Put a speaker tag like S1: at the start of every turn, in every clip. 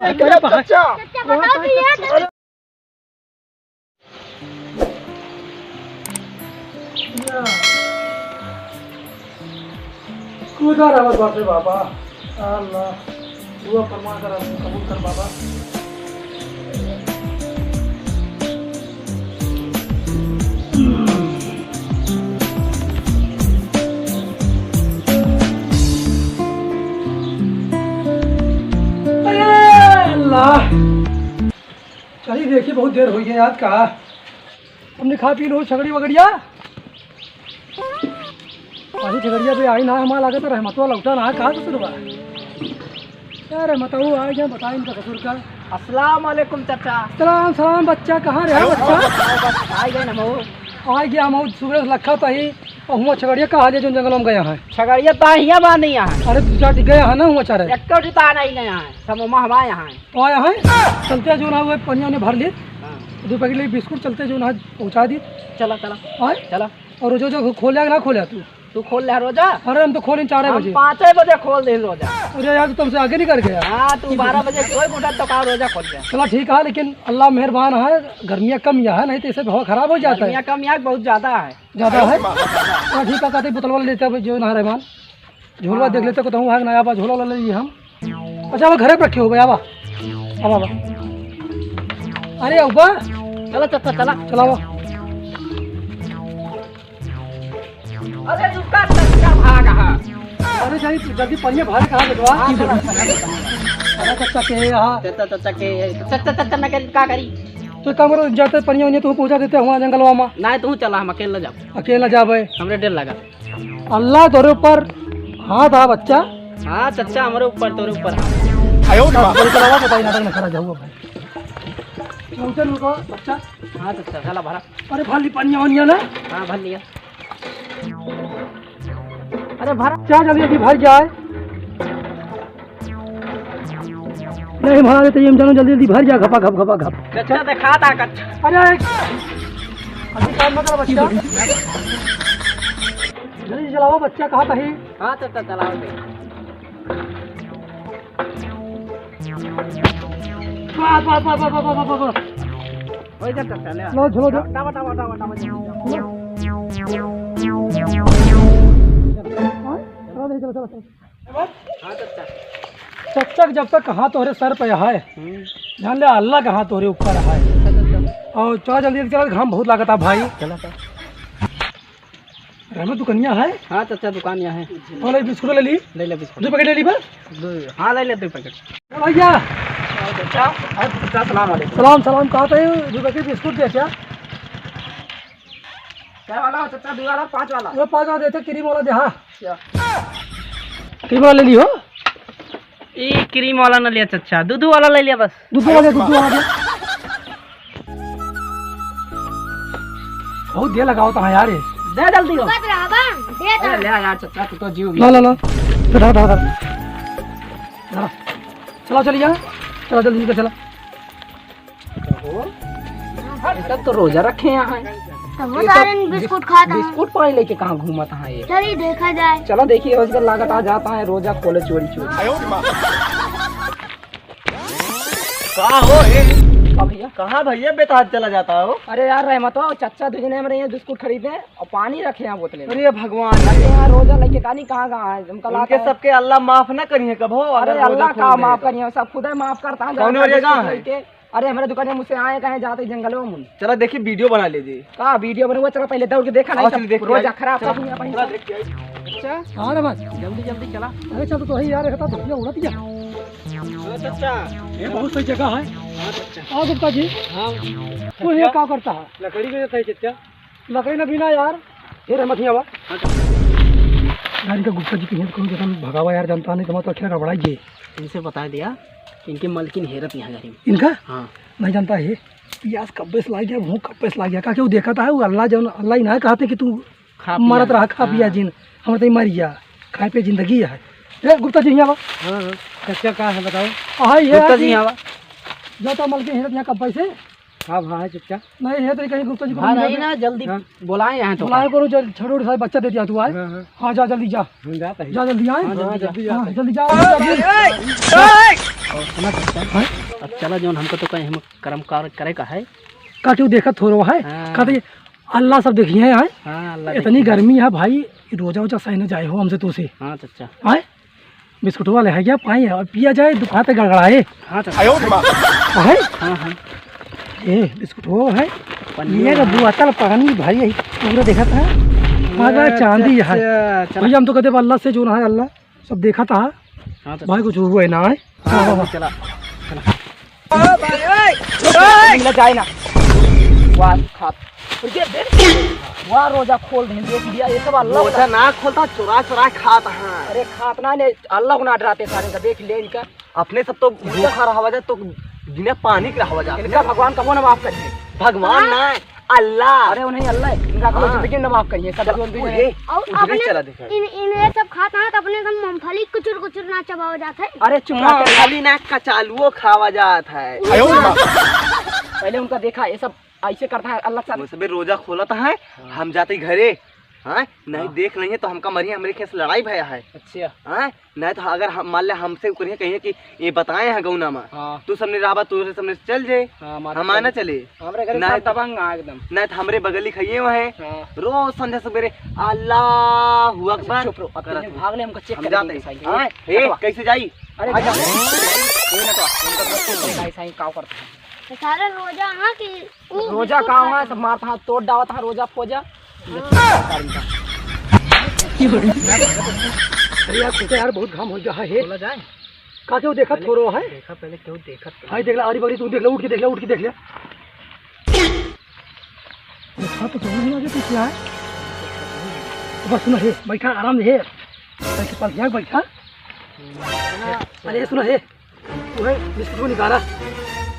S1: बाप रे बाबा अल्लाह दुआ फरमा कर कबूल कर बाबा। अल्लाह चलिए देखिए बहुत देर हो गई याद कहा हमने खा पी लो छगड़ी वगड़िया अभी झगड़िया पे आई ना हमारा लगा तो रहमतवा लौटा ना कहा कसूर बा क्या रहमत वो आ गया बताए इनका कसूर का।
S2: अस्सलाम वालेकुम चाचा।
S1: सलाम सलाम बच्चा कहाँ रहा बच्चा
S2: आ गए ना मऊ
S1: आ गया हम सुबह लखा था ही और हुआ छगड़िया कहा जो जंगलों में गया है
S2: छगड़िया ताहिया बा नहीं यहाँ
S1: अरे दो चार गया है ना हुआ चारे
S2: एक ता नहीं गया है सब हवा यहाँ
S1: आया है चलते जो ना हुए पनिया ने भर ली दो पैकेट लिए बिस्कुट चलते जो ना पहुँचा दी
S2: चला चला चला
S1: और रोजा जो खोलिया ना खोलिया
S2: तू खोल ले रोजा।
S1: अरे हम तो खोले 4 बजे
S2: 5 बजे खोल दे रोजा।
S1: अरे यार तुमसे आगे नहीं कर गया।
S2: हाँ तू 12 बजे कोई मोटा तो का रोजा खोल गया।
S1: चला ठीक है लेकिन अल्लाह मेहरबान है गर्मियाँ कम यहाँ है नहीं तो इसे बहुत खराब हो जाता है।
S2: कम यहाँ बहुत ज्यादा है
S1: चला ठीक है कहते बोतल वाला लेते हैं जो ना रहमान झोला देख लेते कहता हूँ नया बा झोला वाला लीजिए हम। अच्छा वो घरे पर रखे हो गया बा अब अरे अब्बा
S2: चला चला चला
S1: चला
S2: अरे रुका चचा भाग हा
S1: अरे जानी जल्दी पनिया भार कहाँ लगवा अरे चचा के यहाँ
S2: चचा मैं क्या करी
S1: तो कमर जाते पनिया उन्हें तू पहुँचा देते हुआ जंगलवा में
S2: नहीं तू चला हम अकेला जाओ
S1: अकेला जाबे
S2: हमरे डर लगा।
S1: अल्लाह तोरे ऊपर हाथ आ बच्चा।
S2: हाँ चचा हमारे ऊपर तोरे ऊपर
S1: बताइए नाटक न करा जाऊँगा भाई चल बच्चा।
S2: हाँ चचा चला भरा
S1: अरे भर ली पनिया वनिया ना।
S2: हाँ भर लिया अरे भरा
S1: क्या जल्दी जल्दी भर जाए नहीं भरा देते हम जानो जल्दी जल्दी भर जाए घपा घप घपा घप
S2: चचा दिखा था कच्चा
S1: अरे अभी काम मतलब बच्चा जल्दी चलाओ बच्चा कहाँ कहीं।
S2: हाँ चचा चलाओ दे
S1: बस बस बस बस बस बस बस
S2: हो जा चचा ले
S1: लो झोलो दो
S2: टावा टावा टावा टावा
S1: चलो चलो चलो।
S2: हाँ चचा
S1: चच्चक जब तक कहाँ तोहरे सर पे है ध्यान ले अल्लाह कहाँ तोहरे ऊपर है और चलो जल्दी चला घाम बहुत लागत है भाई।
S2: चला
S1: रहमत दुकनिया है।
S2: हाँ चचा दुकान यहाँ है
S1: और बिस्कुट ले ली
S2: ले बिस्कुट
S1: 2 पैकेट ले ली बस।
S2: हाँ ले ले 2 पैकेट
S1: भैया
S2: चचा। चचा सलाम वालेकुम।
S1: सलाम सलाम कहा था 2 पैकेट बिस्कुट दे क्या
S2: वाला चचा 2 वाला 5 वाला
S1: वो 5 वाला देते क्रीम वाला दे। हाँ क्रीम वाला ले लियो
S2: ये क्रीम वाला ना लिया चचा दूध वाला ले लिया बस।
S1: दूध वाला दे बहुत देर लगाओ तो हाँ यार
S2: दे जल्दी हो अरे ले यार चचा तू तो जीव
S1: ला ला ला चला चलिए चला जल्दी से चला
S2: तब तो रोजा रखे यहाँ
S3: बिस्कुट खाता
S2: बिस्कुट पानी लेके कहाँ घूमता है ये।
S3: चलिए देखा जाए।
S2: चलो देखिए रोज का लागत आ जाता है रोजा खोले चोरी चोरी।
S4: कहाँ हो
S2: भैया
S4: कहाँ भैया बेताज चला जाता हो।
S2: अरे यार रहमत हो चचा दुजने हमारे यहाँ बिस्कुट खरीदे और पानी रखे हैं बोतलें।
S4: अरे भगवान
S2: अरे यहाँ रोजा लेके कहानी कहाँ है हमका
S4: उनके सबके अल्लाह माफ न करिए कब हो।
S2: अरे अल्लाह का माफ करिए सब खुद ही माफ करता है। अरे हमारे दुकान में मुझसे आए कहे जाते जंगलों में।
S4: चलो देखिए वीडियो बना लीजिए।
S2: का वीडियो बना हुआ चलो पहले दौड़ के देखा नहीं रोजा खराब अच्छा।
S1: हाँ बस
S2: जल्दी जल्दी चला।
S1: अरे चल तो यार रहता तो उड़ा दिया
S2: चचा
S1: ये बहुत सही जगह है। हाँ गुप्ता जी
S2: हाँ
S1: वो ये क्या करता है
S4: लकड़ी में देता है चचा
S1: लकड़ी न बिना यार ये रहमत नहीं आवा यार इनका गुप्ता जी की हेल्प करूँ जैसा भगावा यार जानता नहीं तो मैं तो अकेला गड़बड़ाइए।
S2: इनसे बता दिया इनकी मालकिन हेरत यहाँ घर में
S1: इनका
S2: हाँ
S1: नहीं जानता है यार कब्बे से ला गया वो कब्बे से ला गया क्या देखा था वो अल्लाह जो अल्लाह ही ना कहते कि तू मरत रहा खा पिया जिन हम तो मर गया खाए पे जिंदगी है। ए गुप्ता जी यहाँ
S4: चचा कहाँ है बताओ।
S1: हाँ ये
S2: गुप्ता जी यहाँ
S1: जाता मालकिन हेरत यहाँ कब्बे से।
S4: हाँ हाँ चचा
S1: नहीं है तो कहीं गुप्ता जी को
S2: हाँ नहीं ना जल्दी बुलाए यहाँ तो
S1: बुलाए करो छोटे छोटे बच्चा दे दिया तू आए। हाँ जा जल्दी जा
S4: हम जाते हैं
S1: जा जल्दी आए
S4: जल्दी
S1: जल्दी जा
S4: और सुना चचा,
S1: हैं?
S4: अब चला जो हमको तो कहीं हम कर्म कार करे का है।
S1: का क्यों देखत हो रहा है?
S4: हाँ।
S1: कहते अल्लाह सब देखिए हैं।
S4: हाँ अल्लाह
S1: इतनी गर्मी है भाई, रोजा वोजा सही न जाए हो हमसे तो से।
S4: हाँ चचा।
S1: आए बिस्कुट वाले है क्या पाए और पिया जाए दुकान पे गड़गड़ाए।
S4: हाँ चचा।
S1: है
S4: हाँ हाँ
S1: ए बिस्कुट वो है
S4: पन्नी
S1: ये का बोतल पानी भाई यही पूरा देखा था। मगर चांदी है
S4: चला
S1: भैया, हम तो कहते अल्लाह से जो ना है अल्लाह सब देखा था
S4: हाँ चचा।
S1: भाई, कुछ हुआ है ना है।
S4: हाँ चला
S2: मिला जाए ना वाह खात वाह रोजा खोल दे देख लिया ये सब अल्लाह
S4: रोजा ना खोलता, चुरा चुरा खाता है।
S2: अरे खात ना ने अल्लाह को ना डराते सारे का देख ले इनका
S4: अपने सब तो भूखा रहा वजह तो बिना पानी के रहा वजह।
S2: इनका भगवान कबो ना माफ करिए।
S4: भगवान ना अल्लाह।
S2: अरे उन्हें अल्लाह है, इनका कबो
S4: हाँ।
S2: जिंदगी ना माफ करिए सब जो भी है।
S3: और
S4: उधर
S3: अपने
S4: चला देखा।
S3: इन ये सब खाता है तो अपने सब मूंगफली कुचुर कुचुर ना चबाओ जाता है।
S2: अरे चुम्मा के
S4: खाली ना कचालुओ खावा जात है।
S2: पहले उनका देखा ये सब ऐसे करता है अल्लाह के
S4: वो
S2: साथ।
S4: सबे रोजा खोला था है, हम जाते घरे हाँ नहीं देख लेंगे तो हमका मरिए हमारे खेत लड़ाई भया है।
S2: अच्छा
S4: हाँ नहीं तो अगर हम मान ले हमसे करिए कहिए कि ये बताए हैं गौना में
S2: हाँ
S4: तू सबने रहा तू सबने चल जाए
S2: हाँ
S4: हम आना चले।
S2: हमारे घर
S4: नहीं
S2: में
S4: तो-
S2: तबंग आ एकदम।
S4: नहीं तो हमरे बगली खाइए वहाँ
S2: हाँ
S4: रोज संध्या सवेरे अल्लाह अकबर
S2: चुप रहो अब
S4: करत
S2: तेरे भाग ले हमको चेक
S4: हम
S2: कर
S4: जाते
S2: देंगे
S4: हैं।
S2: साईं।
S4: हाँ,
S2: ये
S4: ए,
S2: हटवा।
S4: कैसे जाई
S2: अरे
S4: आ जा।
S2: ये ना तो उनका तो चेक करेगा साईं काव करता है।
S3: तो सारा रोजा हाँ कि वो
S2: रोजा
S3: बिस्कुट
S2: काम
S3: खाता
S2: है सब मारता है तोड़ डावत है रोजा फोजा।
S1: अरे यार सोचा यार बहुत घाम हो गया है।
S4: बोला जाए
S1: का क्यों देखा थोरो है
S4: देखा पहले क्यों देखा
S1: भाई, देख ला अरी बगरी तू देख ले, उठ के देख ले, उठ के देख ले। देखा तो समझ नहीं आ गया तू क्या है। बस सुना है बैठा आराम से बैठ पास जाग बैठा। अरे सुना है तू है बिस्कुट को निकाला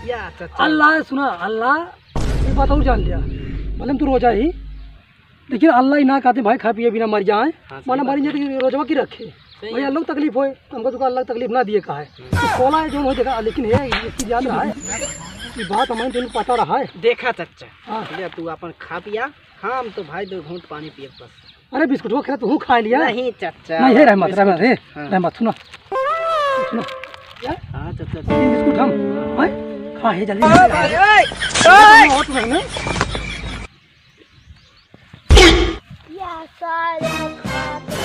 S4: या चाचा
S1: अल्लाह सुना अल्लाह ये बात और जान लिया मालूम तू रोजा ही, लेकिन अल्लाह ही ना कहते भाई खा पिए बिना मर जाए।
S4: हाँ,
S1: माना मरी जाए तो रोजवा की रखे भाई, अल्लाह को तकलीफ होए हमको तो अल्लाह तकलीफ ना दिए कहा है तो खोला है जो हो देखा, लेकिन है इसकी याद रहा है ये बात हमें तो पता रहा है।
S4: देखा चाचा।
S1: हाँ
S4: ले तू अपन खा पिया, हम तो भाई 2 घूंट पानी पिए बस।
S1: अरे बिस्कुट वो खेला तू खा लिया।
S4: नहीं चाचा
S1: नहीं है रहमत रहमत है
S4: हाँ।
S1: रहमत सुनो सुनो
S4: हाँ चाचा
S1: ये बिस्कुट हम हैं? खा है जल्दी और नहीं ना?
S3: या सारे खाते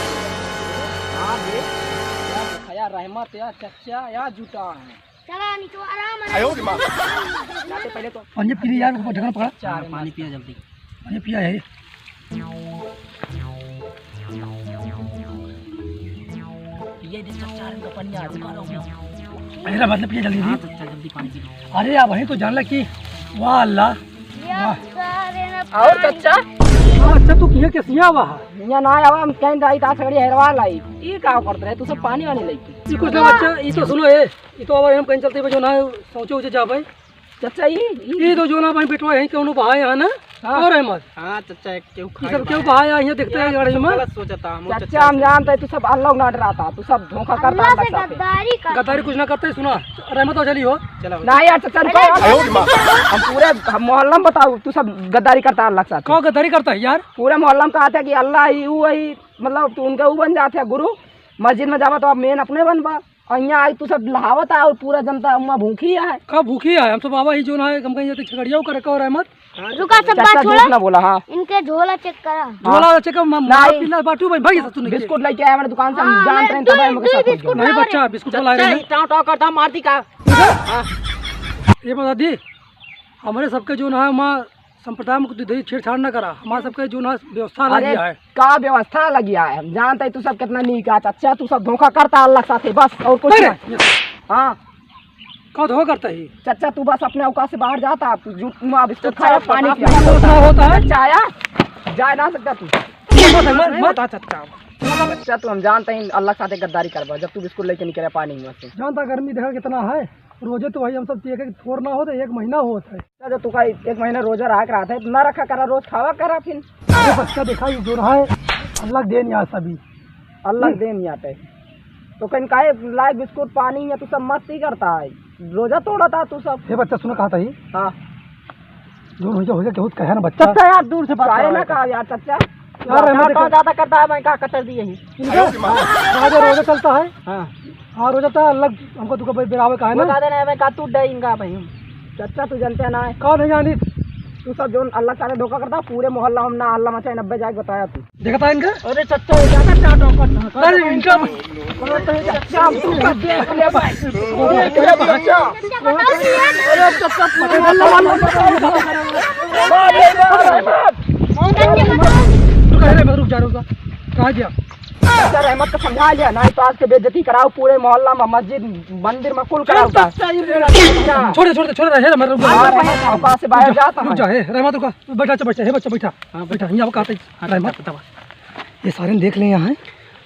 S2: हाँ बे या खाया रहमत या चचा या जूता है।
S3: चला नहीं तो आराम
S2: जाते पहले तो
S1: पंजे पी लिया यार, ऊपर ढक्कन पड़ा
S2: चार
S4: पानी पिया जल्दी।
S1: पंजे पिया है
S2: ये दे चाचा इनका पनिया रुका रहो।
S1: मेरा मतलब पिया जल्दी
S4: हाँ
S1: दी।
S4: चाचा जल्दी पानी पी।
S1: अरे आप वहीं तो जान ला कि वाह अल्लाह
S3: या सारे ना
S2: और चचा
S1: अच्छा तू किया कैसिया वहाँ
S2: मियां ना आवा हम कहीं दाई ता सगड़ी हेरवा लाई ये का करत रहे तू सब पानी वानी लई
S1: ये कुछ ना बच्चा ये तो सुनो है ये तो अब हम कहीं चलते हुए जो ना सोचे उचे जा भाई,
S2: चचा
S1: ये तो जो ना भाई बेटवा यहीं क्यों बहा यहाँ ना
S2: हाँ।
S1: और रहमत
S4: हाँ चाचा क्यों
S1: ये सब क्यों बहा यहाँ देखते हैं गाड़ी में
S4: गलत सोचा था हम
S2: चचा हम जानते तू सब अल्लाह ना डराता तू सब धोखा करता
S3: अल्लाह से
S2: अल्लाह के साथ।
S3: गद्दारी कर
S1: गद्दारी कुछ ना करते सुना रहमत हो चली हो
S4: चलो
S2: ना यार चचा रुको हम पूरे मोहल्ला में बताओ तू सब गद्दारी करता अल्लाह के साथ।
S1: कौन गद्दारी करता है यार।
S2: पूरे मोहल्ला में कहते कि अल्लाह ही वही मतलब तू उनका वो बन जाते है गुरु, मस्जिद में जावा तो अब मेन अपने बनबा और यहाँ आई तू सब लहावत है और पूरा जनता वहाँ भूखी है।
S1: कब भूखी है हम सब बाबा ही जो ना है हम कहीं जाते छगड़िया करे कहो रहमत
S3: रुका सब
S2: चचा
S3: बात
S2: झूठ
S3: छोड़ा
S2: ना बोला। हाँ
S3: इनके झोला चेक करा।
S1: झोला चेक
S2: नहीं।
S1: पिला बाटू भाई भाई तू नहीं
S2: बिस्कुट लेके आया हमारे दुकान से हम
S3: हाँ,
S2: जानते हैं
S3: मैं
S2: तब हम
S3: दो
S2: साथ
S3: बिस्कुट
S1: नहीं बच्चा बिस्कुट ला रहे हैं
S2: टाव टाव करता मारती का।
S1: ये बता दी हमारे सबके जो ना है वहाँ संप्रदाय में कुछ छेड़छाड़ ना करा, हमारे सबके जो ना व्यवस्था लग
S2: अरे
S1: गया है।
S2: का व्यवस्था लगी है हम जानते हैं तू सब कितना नीक है चचा तू सब धोखा करता अल्लाह के साथ बस और कुछ
S1: नहीं
S2: नहीं। हाँ
S1: कौन धोखा करता है
S2: चचा तू बस अपने औकात से बाहर जाता तू झूठ में बिस्कुट
S1: चचा,
S2: खाया पानी
S1: अपना
S2: पिया
S1: व्यवस्था होता है।
S2: चचा आया जा ना सकता तू
S1: मत
S2: चचा चचा तू हम जानते हैं अल्लाह के साथ गद्दारी करवा जब तू बिस्कुट लेके निकले पानी में से।
S1: जानता गर्मी देखा कितना है रोजे तो भाई हम सब चाहिए कि थोड़ा ना हो तो 1 महीना होता है।
S2: चचा तू का 1 महीना रोजा रहा रहा था ना रखा करा रोज खावा करा फिर
S1: ये बच्चा देखा ये जो रहा है अल्लाह दे नहीं आ सभी
S2: अल्लाह दे नहीं आते तो कहीं काहे लाए बिस्कुट पानी या तू सब मस्ती करता है रोजा तोड़ा था तू सब।
S1: ये बच्चा सुना कहा था ही
S2: हाँ
S1: जो हो गया बहुत कहे ना बच्चा
S2: चचा यार दूर से काहे ना कहा यार चचा
S1: यार रहमत
S2: ज्यादा करता है मैं कहा कतर दी यही
S1: राजा रोजा चलता है
S2: हाँ
S1: हाँ रोज जाता अलग हमको तुका बेरावे का है ना।
S2: बता देना मैं का तू डरेगा भाई चाचा तू जानते ना है
S1: कौन है जानी
S2: तू सब जो अल्लाह सारे धोखा करता पूरे मोहल्ला हम ना अल्लाह मचाए 90 जाके बताया तू।
S1: देखा था इनका।
S2: अरे चाचा ज्यादा क्या धोखा
S1: अरे इनका
S2: चाचा तू देख ले भाई
S3: चाचा बताओ कि यार
S2: अरे चाचा
S1: रुक जा कहाँ गया।
S2: चाचा रहमत को समझा लिया नहीं तो आज के बेइज्जती कराओ पूरे मोहल्ला में मस्जिद मंदिर में कुल कराओ
S1: छोड़ रहे
S2: से बाहर जाता
S1: रुक जा है रहमत रुका बैठा बच्चा है बच्चा बैठा हाँ बैठा यहाँ कहते रहमत ये सारे देख ले यहाँ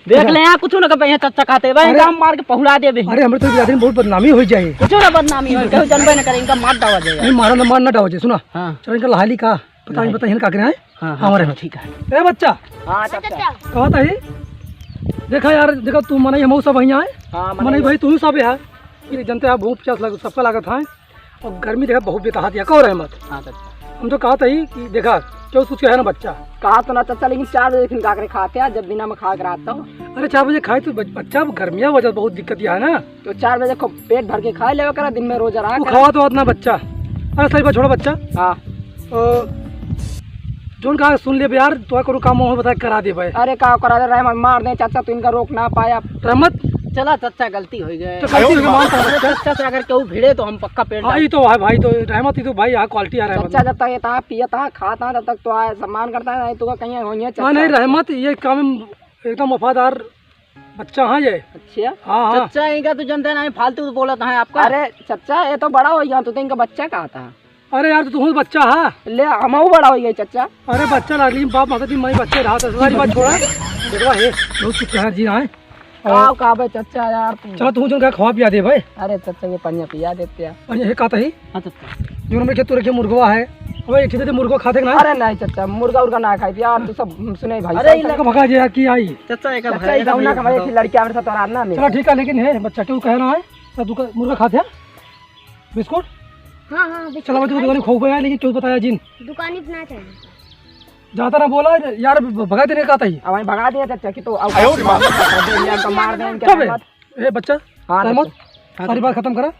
S2: देख ले यहाँ कुछ ना कर चाचा खाते भाई गांव मार के पहुला दे
S1: अरे हमारे तो बिरादरी में बहुत बदनामी हो जाए
S2: कुछ ना बदनामी हो कहीं जनबे न करे इनका मार डावा जाएगा
S1: नहीं मार ना डावजे सुना
S2: हां
S1: चलो इनका लहाली का पता है का करे हैं
S2: हां
S1: हमारे में
S2: ठीक है
S1: ए बच्चा
S2: हां चाचा
S1: कहता है देखा यार देखा तू मने हम सब यहाँ है
S2: हां
S1: मने भाई तू सब है ये जनता है भूख प्यास लग सबका लागत है और गर्मी देखा बहुत बेतहात या कहो रहमत
S2: हां चाचा
S1: हम तो कहा था ही कि देखा क्यों कुछ है ना बच्चा
S2: कहा तो ना चाचा लेकिन 4 बजे फिर का खाते हैं जब बिना में खा कर आता हूँ
S1: अरे 4 बजे खाए तो बच्चा गर्मियाँ वजह बहुत दिक्कत है ना
S2: तो 4 बजे को पेट भर के खा लेगा करा दिन में रोजा रहा
S1: वो खावा तो अपना बच्चा अरे सही बात छोड़ो बच्चा
S2: हाँ
S1: जोन कहा सुन ले यार तो करो काम हो बता करा दे भाई
S2: अरे का करा दे रहमत मार दे चाचा तो इनका रोक ना पाया
S1: रहमत
S2: चला चाचा गलती हो गई
S1: तो गलती हो गई मानता हूं
S2: चाचा से अगर केहू भिड़े तो हम पक्का पेट
S1: हाँ ये तो है भाई तो रहमत ही तो भाई यहाँ क्वालिटी आ रहमत
S2: चाचा जब तक ये था पियता खाता जब तक तो आए सम्मान करता है नहीं तो कहीं होनी है
S1: हाँ नहीं रहमत ये काम एकदम वफादार बच्चा हाँ ये
S2: अच्छा
S1: हाँ हाँ
S2: चाचा इनका तो जनता नहीं फालतू बोला था आपका अरे चाचा ये तो बड़ा हो गया तो इनका बच्चा कहा था
S1: अरे यार तू बच्चा है
S2: ले हम बड़ा हो गया चाचा
S1: अरे बच्चा लाली बाप माता थी मैं बच्चे रहा था सारी बात छोड़ा देखवा है बहुत कुछ है जी हाँ
S2: का भाई चाचा यार
S1: चलो तू जो खवा पिया दे भाई
S2: अरे चाचा ये पनिया पिया देते हैं
S1: और ये कहता ही
S2: हाँ चाचा
S1: जो में खेत रखे मुर्गवा है अब एक चीज मुर्गो खाते ना
S2: अरे नहीं चाचा मुर्गा उर्गा ना खाई यार तू सब सुने भाई
S1: अरे इनका भगा जे की आई
S2: चाचा एक ना कमाई थी लड़की हमारे साथ और ना
S1: चलो ठीक है लेकिन है बच्चा क्यों कहना है सब मुर्गा खाते हैं बिस्कुट
S3: हाँ हाँ
S1: चलो मैं दुकान खो गया लेकिन क्यों बताया जिन
S3: दुकान इतना चाहिए
S1: जाता ना बोला यार भगा देने का था ही
S2: अब भगा दिया चाचा की तो मार
S1: ए बच्चा रहमत सारी बात खत्म करा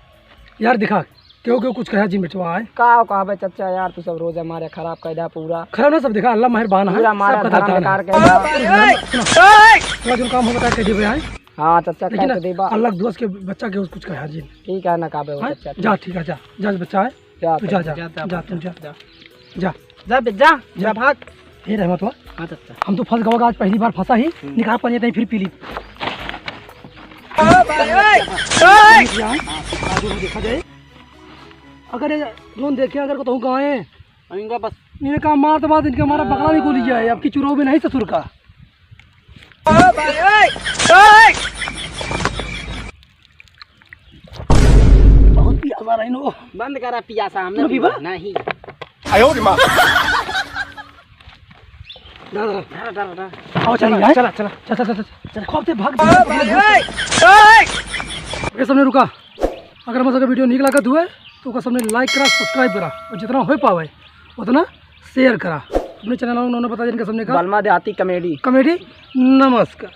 S1: यार दिखा क्यों क्यों कुछ कहा जी मिटवा है
S2: का भाई चाचा यार तू सब रोज हमारे खराब कर दिया पूरा
S1: खराब ना सब दिखा अल्लाह मेहरबान है जो काम हो बता के दे भाई
S2: हाँ चाचा
S1: लेकिन
S2: कह देबा
S1: अल्लाह दोस्त के बच्चा के कुछ कहा जी
S2: ठीक है ना काबे चाचा
S1: जा ठीक है जा बच्चा है तू जा जा जा तू जा जा
S2: जा जा जा भाग
S1: ये रहमत हुआ
S2: हाँ चाचा
S1: हम तो फंस गए आज पहली बार फंसा ही निकाह पड़े थे फिर पी ली देखा जाए अगर लोन देखे अगर कहूँ गाँव है
S2: इनका बस
S1: इन्हें कहा मार तो बाद इनके हमारा बकरा भी गोली जाए अब की चुराव में नहीं ससुर का बहुत पियासा रही नो
S2: बंद करा पियासा हमने
S1: पीबा
S2: नहीं
S1: आओ चलिए चला चला चला चला चला खूब से भाग ये सबने रुका अगर हमारा वीडियो निक लागत हुए तो का सबने लाइक करा सब्सक्राइब करा और जितना हो पावे उतना शेयर करा अपने चैनल उन्होंने बता जिनका सबने का
S2: बलमा देहाती कॉमेडी
S1: नमस्कार।